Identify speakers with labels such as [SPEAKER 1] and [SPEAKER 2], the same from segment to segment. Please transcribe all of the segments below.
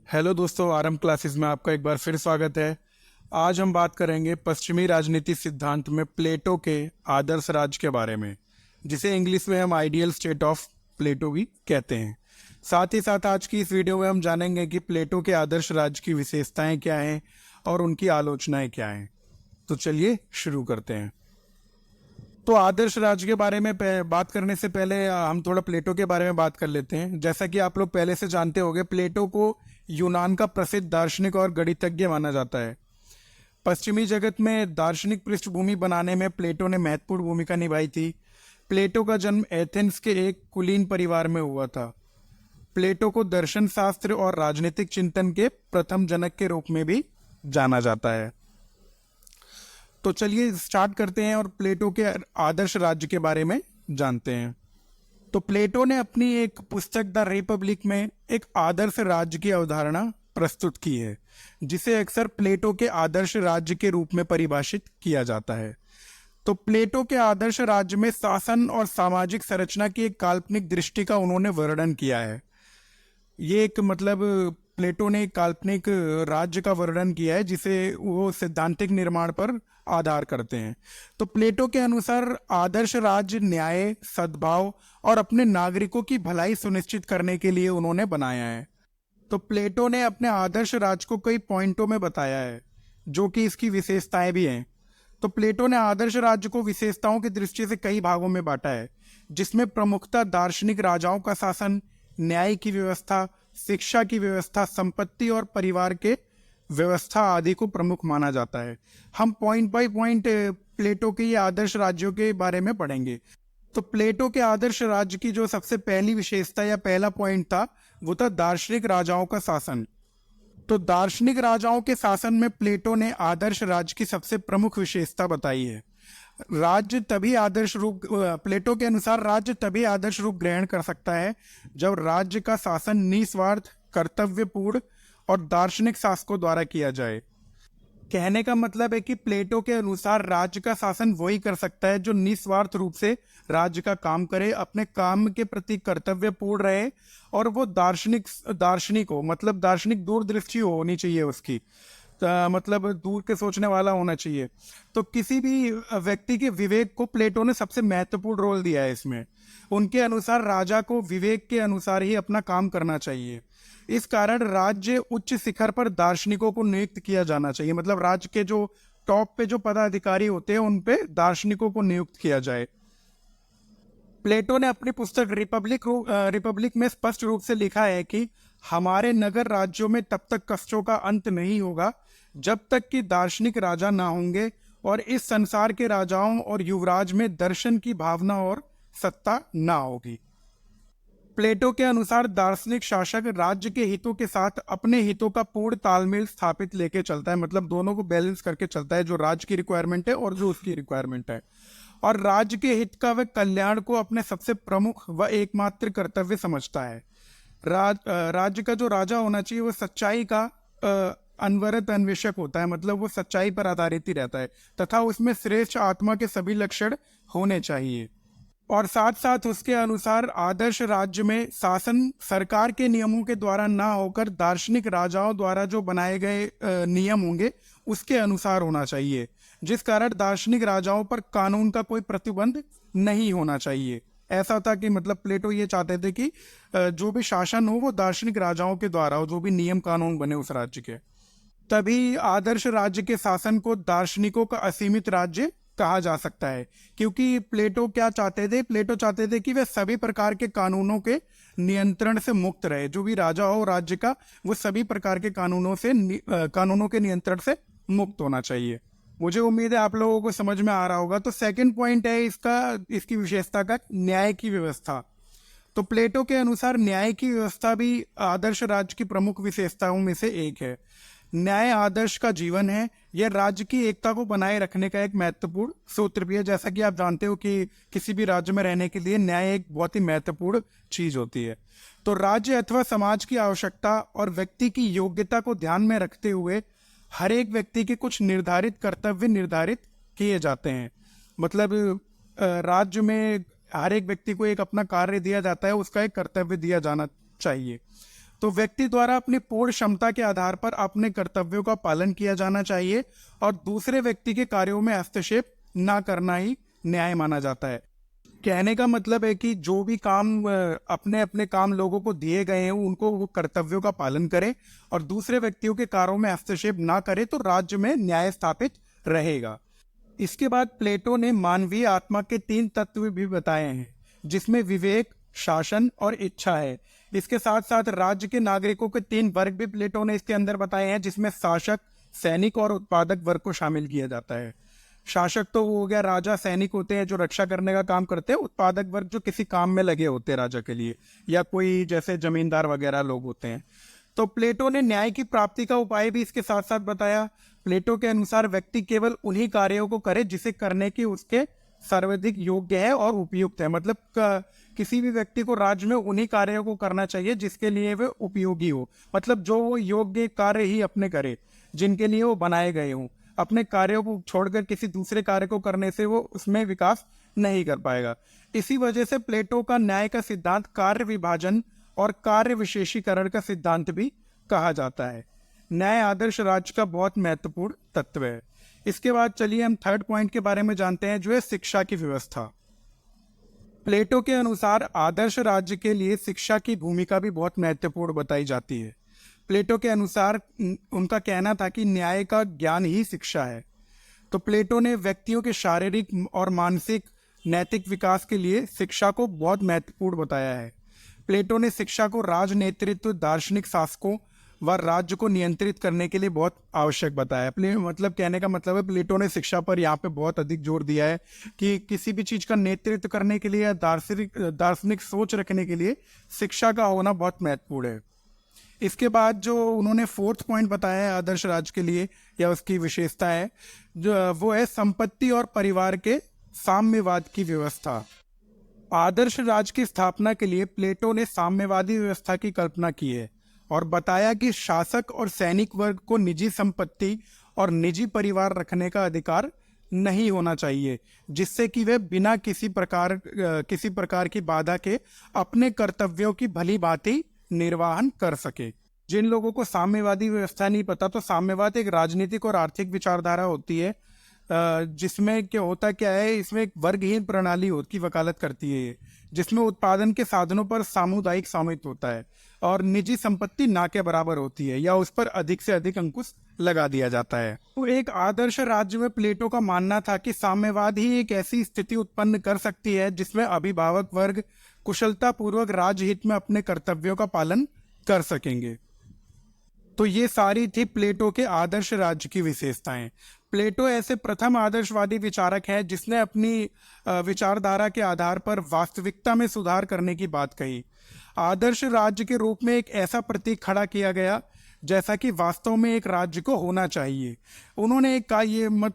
[SPEAKER 1] Hello दोस्तों, RM classes में आपका एक बार फिर स्वागत है। आज हम बात करेंगे पश्चिमी राजनीति सिद्धांत में प्लेटो के आदर्श राज्य के बारे में, जिसे इंग्लिश में हम आइडियल स्टेट ऑफ प्लेटो भी कहते हैं। साथ ही साथ आज की इस वीडियो में हम जानेंगे कि प्लेटो के आदर्श राज्य की विशेषताएं क्या हैं और उनकी आलोचनाएं क्या हैं। तो चलिए शुरू करते हैं। तो आदर्श राज्य के बारे में बात करने से पहले हम थोड़ा प्लेटो के बारे में बात कर लेते हैं। जैसा कि आप लोग पहले से जानते होंगे, प्लेटो को यूनान का प्रसिद्ध दार्शनिक और गणितज्ञ माना जाता है। पश्चिमी जगत में दार्शनिक पृष्ठभूमि बनाने में प्लेटो ने महत्वपूर्ण भूमिका निभाई थी। प्लेटो का जन्म एथेंस के एक कुलीन परिवार में हुआ था। प्लेटो को दर्शन शास्त्र और राजनीतिक चिंतन के प्रथम जनक के रूप में भी जाना जाता है। तो चलिए स्टार्ट करते हैं और प्लेटो के आदर्श राज्य के बारे में जानते हैं। तो प्लेटो ने अपनी एक पुस्तक द रिपब्लिक में एक आदर्श राज्य की अवधारणा प्रस्तुत की है, जिसे अक्सर प्लेटो के आदर्श राज्य के रूप में परिभाषित किया जाता है। तो प्लेटो के आदर्श राज्य में शासन और सामाजिक संरचना की एक काल्पनिक दृष्टि का उन्होंने वर्णन किया है। ये एक प्लेटो ने एक काल्पनिक राज्य का वर्णन किया है, जिसे वो सैद्धांतिक निर्माण पर आधार करते हैं। तो प्लेटो के अनुसार आदर्श राज्य न्याय, सद्भाव और अपने नागरिकों की भलाई सुनिश्चित करने के लिए उन्होंने बनाया है। तो प्लेटो ने अपने आदर्श राज्य को कई पॉइंटों में बताया है, जो कि इसकी विशेषताएं भी हैं। तो प्लेटो ने आदर्श राज्य को विशेषताओं की दृष्टि से कई भागों में बांटा है, जिसमें प्रमुखता दार्शनिक राजाओं का शासन, न्याय की व्यवस्था, शिक्षा की व्यवस्था, संपत्ति और परिवार के व्यवस्था आदि को प्रमुख माना जाता है। हम पॉइंट बाय पॉइंट प्लेटो के ये आदर्श राज्यों के बारे में पढ़ेंगे। तो प्लेटो के आदर्श राज्य की जो सबसे पहली विशेषता या पहला पॉइंट था, वो था दार्शनिक राजाओं का शासन। तो दार्शनिक राजाओं के शासन में प्लेटो ने आदर्श राज्य की सबसे प्रमुख विशेषता बताई है। राज्य तभी आदर्श रूप प्लेटो के अनुसार राज्य तभी आदर्श रूप ग्रहण कर सकता है जब राज्य का शासन निस्वार्थ, कर्तव्यपूर्ण और दार्शनिक शासकों द्वारा किया जाए। कहने का मतलब है कि प्लेटो के अनुसार राज्य का शासन वही कर सकता है जो निस्वार्थ रूप से राज्य का काम करे, अपने काम के प्रति कर्तव्यपूर्ण रहे और वो दार्शनिक हो, दार्शनिक दूरदृष्टि होनी चाहिए उसकी, दूर के सोचने वाला होना चाहिए। तो किसी भी व्यक्ति के विवेक को प्लेटो ने सबसे महत्वपूर्ण रोल दिया है इसमें। उनके अनुसार राजा को विवेक के अनुसार ही अपना काम करना चाहिए। इस कारण राज्य उच्च शिखर पर दार्शनिकों को नियुक्त किया जाना चाहिए। राज्य के जो टॉप पे जो पदाधिकारी होते हैं, उन पे दार्शनिकों को नियुक्त किया जाए। प्लेटो ने अपनी पुस्तक रिपब्लिक में स्पष्ट रूप से लिखा है कि हमारे नगर राज्यों में तब तक कष्टों का अंत नहीं होगा जब तक कि दार्शनिक राजा ना होंगे और इस संसार के राजाओं और युवराज में दर्शन की भावना और सत्ता ना होगी। प्लेटो के अनुसार दार्शनिक शासक राज्य के हितों के साथ अपने हितों का पूर्ण तालमेल स्थापित लेके चलता है, दोनों को बैलेंस करके चलता है, जो राज्य की रिक्वायरमेंट है और जो उसकी रिक्वायरमेंट है। और राज्य के हित का व कल्याण को अपने सबसे प्रमुख व एकमात्र कर्तव्य समझता है। राज्य का जो राजा होना चाहिए वो सच्चाई का अनवरत अन्वेषक होता है, वो सच्चाई पर आधारित ही रहता है तथा उसमें श्रेष्ठ आत्मा के सभी लक्षण होने चाहिए। और साथ साथ उसके अनुसार आदर्श राज्य में शासन सरकार के नियमों के द्वारा ना होकर दार्शनिक राजाओं द्वारा जो बनाए गए नियम होंगे उसके अनुसार होना चाहिए, जिस कारण दार्शनिक राजाओं पर कानून का कोई प्रतिबंध नहीं होना चाहिए। ऐसा था कि प्लेटो ये चाहते थे कि जो भी शासन हो वो दार्शनिक राजाओं के द्वारा हो, जो भी नियम कानून बने उस राज्य के। तभी आदर्श राज्य के शासन को दार्शनिकों का असीमित राज्य कहा जा सकता है, क्योंकि प्लेटो चाहते थे कि वे सभी प्रकार के कानूनों के नियंत्रण से मुक्त रहे। जो भी राजा हो राज्य का, वो सभी प्रकार के कानूनों के नियंत्रण से मुक्त होना चाहिए। मुझे उम्मीद है आप लोगों को समझ में आ रहा होगा। तो सेकंड पॉइंट है इसकी विशेषता का न्याय की व्यवस्था। तो प्लेटो के अनुसार न्याय की व्यवस्था भी आदर्श राज्य की प्रमुख विशेषताओं में से एक है। न्याय आदर्श का जीवन है। यह राज्य की एकता को बनाए रखने का एक महत्वपूर्ण सूत्र भी है। जैसा कि आप जानते हो कि किसी भी राज्य में रहने के लिए न्याय एक बहुत ही महत्वपूर्ण चीज होती है। तो राज्य अथवा समाज की आवश्यकता और व्यक्ति की योग्यता को ध्यान में रखते हुए हर एक व्यक्ति के कुछ निर्धारित कर्तव्य निर्धारित किए जाते हैं। राज्य में हर एक व्यक्ति को एक अपना कार्य दिया जाता है, उसका एक कर्तव्य दिया जाना चाहिए। तो व्यक्ति द्वारा अपनी पूर्ण क्षमता के आधार पर अपने कर्तव्यों का पालन किया जाना चाहिए और दूसरे व्यक्ति के कार्यों में हस्तक्षेप ना करना ही न्याय माना जाता है। कहने का मतलब है कि जो भी काम अपने अपने काम लोगों को दिए गए हैं उनको वो कर्तव्यों का पालन करें और दूसरे व्यक्तियों के कार्यों में हस्तक्षेप ना करे तो राज्य में न्याय स्थापित रहेगा। इसके बाद प्लेटो ने मानवीय आत्मा के 3 तत्व भी बताए हैं, जिसमें विवेक, शासन और इच्छा है। इसके साथ साथ राज्य के नागरिकों के 3 वर्ग भी प्लेटो ने इसके अंदर बताए हैं, जिसमें शासक, सैनिक और उत्पादक वर्ग को शामिल किया जाता है। शासक तो वो हो गया, राजा, सैनिक होते हैं जो रक्षा करने का काम करते हैं। उत्पादक वर्ग जो किसी काम में लगे होते हैं राजा के लिए, या कोई जैसे जमींदार वगैरह लोग होते हैं। तो प्लेटो ने न्याय की प्राप्ति का उपाय भी इसके साथ साथ बताया। प्लेटो के अनुसार व्यक्ति केवल उन्हीं कार्यों को करे जिसे करने की उसके सर्वाधिक योग्य है और उपयुक्त है। मतलब किसी भी व्यक्ति को राज्य में उन्हीं कार्यों को करना चाहिए जिसके लिए वे उपयोगी हो। मतलब जो वो योग्य कार्य ही अपने करे जिनके लिए वो बनाए गए हों। अपने कार्यों को छोड़कर किसी दूसरे कार्य को करने से वो उसमें विकास नहीं कर पाएगा। इसी वजह से प्लेटो का न्याय का सिद्धांत कार्य विभाजन और कार्य विशेषीकरण का सिद्धांत भी कहा जाता है। न्याय आदर्श राज्य का बहुत महत्वपूर्ण तत्व है। इसके बाद चलिए हम थर्ड पॉइंट के बारे में जानते हैं, जो है शिक्षा की व्यवस्था। प्लेटो के अनुसार आदर्श राज्य के लिए शिक्षा की भूमिका भी बहुत महत्वपूर्ण बताई जाती है। प्लेटो के अनुसार उनका कहना था कि न्याय का ज्ञान ही शिक्षा है। तो प्लेटो ने व्यक्तियों के शारीरिक और मानसिक नैतिक विकास के लिए शिक्षा को बहुत महत्वपूर्ण बताया है। प्लेटो ने शिक्षा को राजनेतृत्व, दार्शनिक शासकों व राज्य को नियंत्रित करने के लिए बहुत आवश्यक बताया। मतलब कहने का मतलब है प्लेटो ने शिक्षा पर यहाँ पे बहुत अधिक जोर दिया है कि किसी भी चीज़ का नेतृत्व करने के लिए या दार्शनिक सोच रखने के लिए शिक्षा का होना बहुत महत्वपूर्ण है। इसके बाद जो उन्होंने फोर्थ पॉइंट बताया है आदर्श राज्य के लिए या उसकी विशेषता है, जो वो है संपत्ति और परिवार के साम्यवाद की व्यवस्था। आदर्श राज्य की स्थापना के लिए प्लेटो ने साम्यवादी व्यवस्था की कल्पना की है और बताया कि शासक और सैनिक वर्ग को निजी संपत्ति और निजी परिवार रखने का अधिकार नहीं होना चाहिए, जिससे कि वे बिना किसी प्रकार की बाधा के अपने कर्तव्यों की भली भांति निर्वाहन कर सके। जिन लोगों को साम्यवादी व्यवस्था नहीं पता, तो साम्यवाद एक राजनीतिक और आर्थिक विचारधारा होती है जिसमें क्या है, इसमें एक वर्गहीन प्रणाली की वकालत करती है ये, जिसमें उत्पादन के साधनों पर सामुदायिक स्वामित्व होता है और निजी संपत्ति ना के बराबर होती है या उस पर अधिक से अधिक अंकुश लगा दिया जाता है। तो एक आदर्श राज्य में प्लेटो का मानना था कि साम्यवाद ही एक ऐसी स्थिति उत्पन्न कर सकती है जिसमें अभिभावक वर्ग कुशलता पूर्वक राजहित में अपने कर्तव्यों का पालन कर सकेंगे। तो ये सारी थी प्लेटो के आदर्श राज्य की विशेषताएं। प्लेटो ऐसे प्रथम आदर्शवादी विचारक है जिसने अपनी विचारधारा के आधार पर वास्तविकता में सुधार करने की बात कही। आदर्श राज्य के रूप में एक ऐसा प्रतीक खड़ा किया गया जैसा कि वास्तव में एक राज्य को होना चाहिए। उन्होंने एक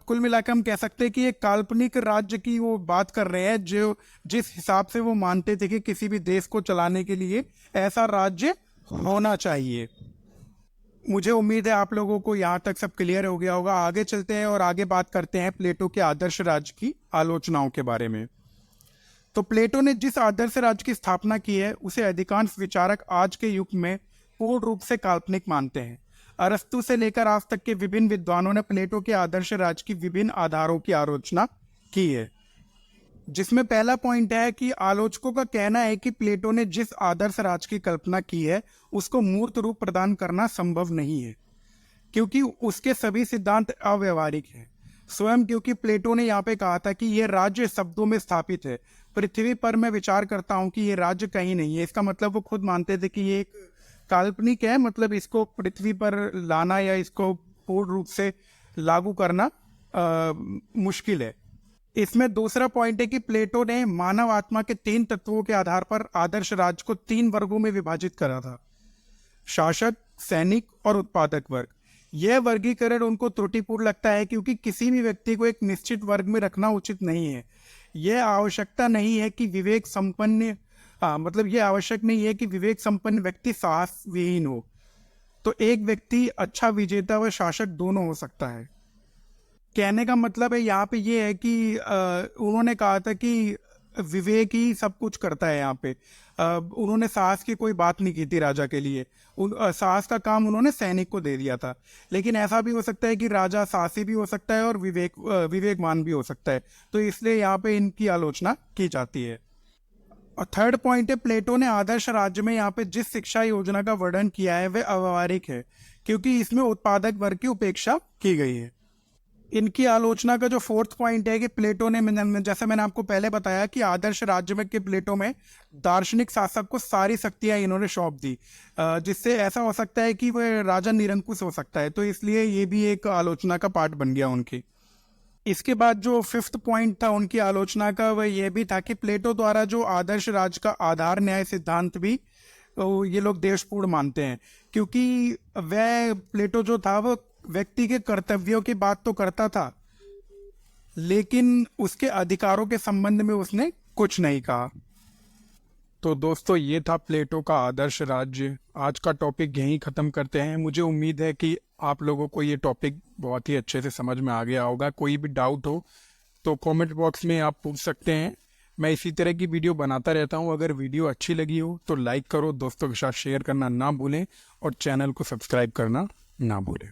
[SPEAKER 1] कुल मिलाकर हम कह सकते हैं कि एक काल्पनिक राज्य की वो बात कर रहे हैं जो जिस हिसाब से वो मानते थे कि किसी भी देश को चलाने के लिए ऐसा राज्य होना चाहिए। मुझे उम्मीद है आप लोगों को यहाँ तक सब क्लियर हो गया होगा। आगे चलते हैं और आगे बात करते हैं प्लेटो के आदर्श राज्य की आलोचनाओं के बारे में। तो प्लेटो ने जिस आदर्श राज्य की स्थापना की है उसे अधिकांश विचारक आज के युग में पूर्ण रूप से काल्पनिक मानते हैं। अरस्तु से लेकर आज तक के विभिन्न विद्वानों ने प्लेटो के आदर्श राज्य की विभिन्न आधारों की आलोचना की है, जिसमें पहला पॉइंट है कि आलोचकों का कहना है कि प्लेटो ने जिस आदर्श राज्य की कल्पना की है उसको मूर्त रूप प्रदान करना संभव नहीं है, क्योंकि उसके सभी सिद्धांत अव्यवहारिक हैं। स्वयं क्योंकि प्लेटो ने यहाँ पे कहा था कि यह राज्य शब्दों में स्थापित है, पृथ्वी पर मैं विचार करता हूँ कि यह राज्य कहीं नहीं है। इसका मतलब वो खुद मानते थे कि ये एक काल्पनिक है, मतलब इसको पृथ्वी पर लाना या इसको पूर्ण रूप से लागू करना मुश्किल है। इसमें दूसरा पॉइंट है कि प्लेटो ने मानव आत्मा के 3 तत्वों के आधार पर आदर्श राज्य को 3 वर्गों में विभाजित करा था: शासक, सैनिक और उत्पादक वर्ग। यह वर्गीकरण उनको त्रुटिपूर्ण लगता है क्योंकि किसी भी व्यक्ति को एक निश्चित वर्ग में रखना उचित नहीं है। यह आवश्यकता नहीं है कि विवेक संपन्न यह आवश्यक नहीं है कि विवेक संपन्न व्यक्ति साहस विहीन हो। तो एक व्यक्ति अच्छा विजेता व शासक दोनों हो सकता है। कहने का मतलब है यहाँ पे ये है कि उन्होंने कहा था कि विवेक ही सब कुछ करता है यहाँ पे। उन्होंने साहस की कोई बात नहीं की थी राजा के लिए। साहस का काम उन्होंने सैनिक को दे दिया था। लेकिन ऐसा भी हो सकता है कि राजा साहसी भी हो सकता है और विवेकवान भी हो सकता है, तो इसलिए यहाँ पे इनकी आलोचना की जाती है। और थर्ड पॉइंट है, प्लेटो ने आदर्श राज्य में यहाँ पे जिस शिक्षा योजना का वर्णन किया है वह अव्यावहारिक है, क्योंकि इसमें उत्पादक वर्ग की उपेक्षा की गई है। इनकी आलोचना का जो फोर्थ पॉइंट है कि प्लेटो ने, जैसे मैंने आपको पहले बताया कि आदर्श राज्य में के प्लेटो में दार्शनिक शासक को सारी शक्तियां इन्होंने सौंप दी, जिससे ऐसा हो सकता है कि वह राजा निरंकुश हो सकता है, तो इसलिए ये भी एक आलोचना का पार्ट बन गया उनकी। इसके बाद जो फिफ्थ पॉइंट था उनकी आलोचना का, वह यह भी था कि प्लेटो द्वारा जो आदर्श राज्य का आधार न्याय सिद्धांत भी ये लोग देशपूर्ण मानते हैं, क्योंकि वह प्लेटो जो था वो व्यक्ति के कर्तव्यों की बात तो करता था, लेकिन उसके अधिकारों के संबंध में उसने कुछ नहीं कहा। तो दोस्तों, ये था प्लेटो का आदर्श राज्य। आज का टॉपिक यहीं ख़त्म करते हैं। मुझे उम्मीद है कि आप लोगों को ये टॉपिक बहुत ही अच्छे से समझ में आ गया होगा। कोई भी डाउट हो तो कमेंट बॉक्स में आप पूछ सकते हैं। मैं इसी तरह की वीडियो बनाता रहता हूँ। अगर वीडियो अच्छी लगी हो तो लाइक करो, दोस्तों के साथ शेयर करना ना भूलें और चैनल को सब्सक्राइब करना ना भूलें।